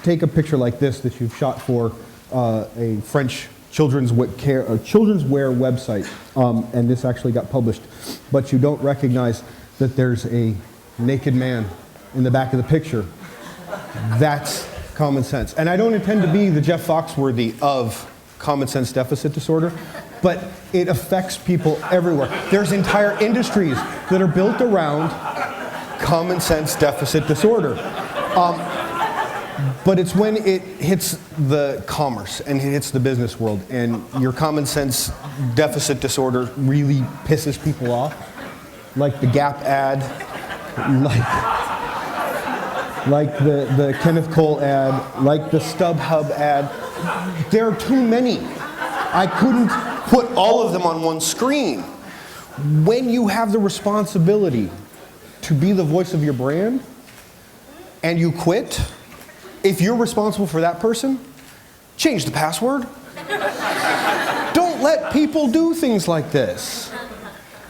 take a picture like this that you've shot for a French children's wear website, and this actually got published, but you don't recognize that there's a naked man in the back of the picture. That's common sense. And I don't intend to be the Jeff Foxworthy of common sense deficit disorder, but it affects people everywhere. There's entire industries that are built around common sense deficit disorder. But it's when it hits the commerce and it hits the business world and your common sense deficit disorder really pisses people off. Like the Gap ad, like the Kenneth Cole ad, like the StubHub ad. There are too many. I couldn't put all of them on one screen. When you have the responsibility to be the voice of your brand and you quit, if you're responsible for that person, change the password. Don't let people do things like this.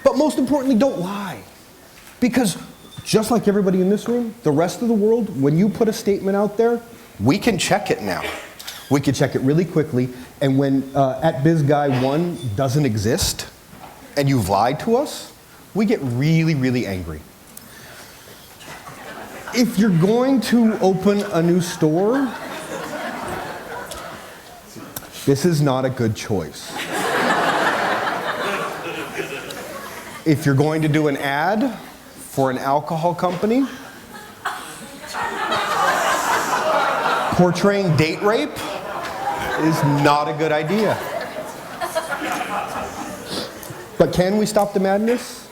But most importantly, don't lie. Because just like everybody in this room, the rest of the world, when you put a statement out there, we can check it now. We can check it really quickly. And when @BizGuy1 doesn't exist, and you've lied to us, we get really, really angry. If you're going to open a new store, this is not a good choice. If you're going to do an ad for an alcohol company portraying date rape is not a good idea. But can we stop the madness?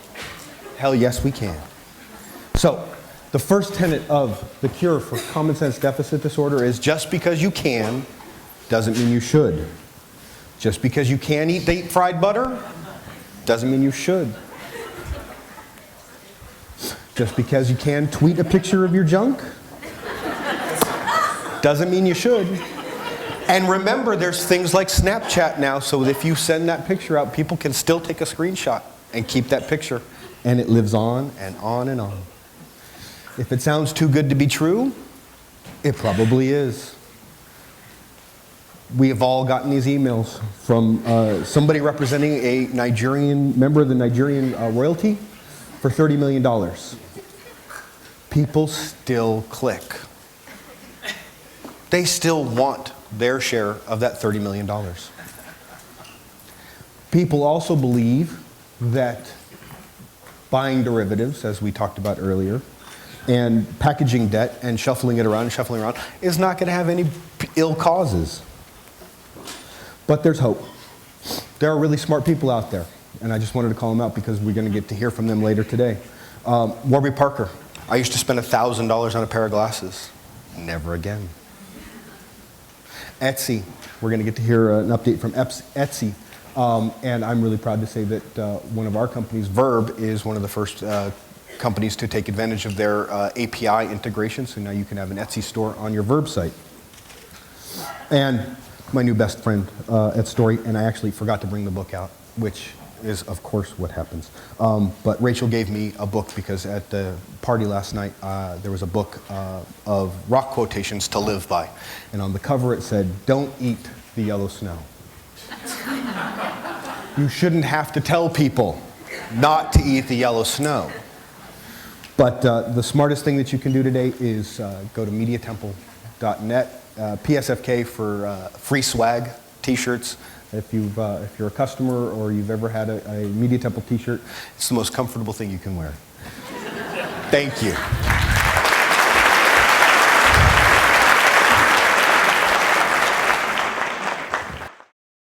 Hell yes, we can. So, the first tenet of the cure for common sense deficit disorder is just because you can doesn't mean you should. Just because you can eat deep fried butter doesn't mean you should. Just because you can tweet a picture of your junk doesn't mean you should. And remember, there's things like Snapchat now, so if you send that picture out, people can still take a screenshot and keep that picture. And it lives on and on and on. If it sounds too good to be true, it probably is. We have all gotten these emails from somebody representing a Nigerian member of the Nigerian royalty for $30 million. People still click. They still want their share of that $30 million. People also believe that buying derivatives, as we talked about earlier, and packaging debt and shuffling it around is not going to have any ill causes. But there's hope. There are really smart people out there, and I just wanted to call them out because we're going to get to hear from them later today. Warby Parker. I used to spend $1,000 on a pair of glasses. Never again. Etsy. We're going to get to hear an update from Etsy. And I'm really proud to say that one of our companies, Verb, is one of the first companies to take advantage of their API integration. So now you can have an Etsy store on your Verb site. And my new best friend at Story, and I actually forgot to bring the book out, which is, of course, what happens. But Rachel gave me a book because at the party last night, there was a book of rock quotations to live by. And on the cover it said, "Don't eat the yellow snow." You shouldn't have to tell people not to eat the yellow snow. But the smartest thing that you can do today is go to mediatemple.net, PSFK for free swag, t-shirts. If you're a customer or you've ever had a Media Temple t-shirt, it's the most comfortable thing you can wear. Thank you.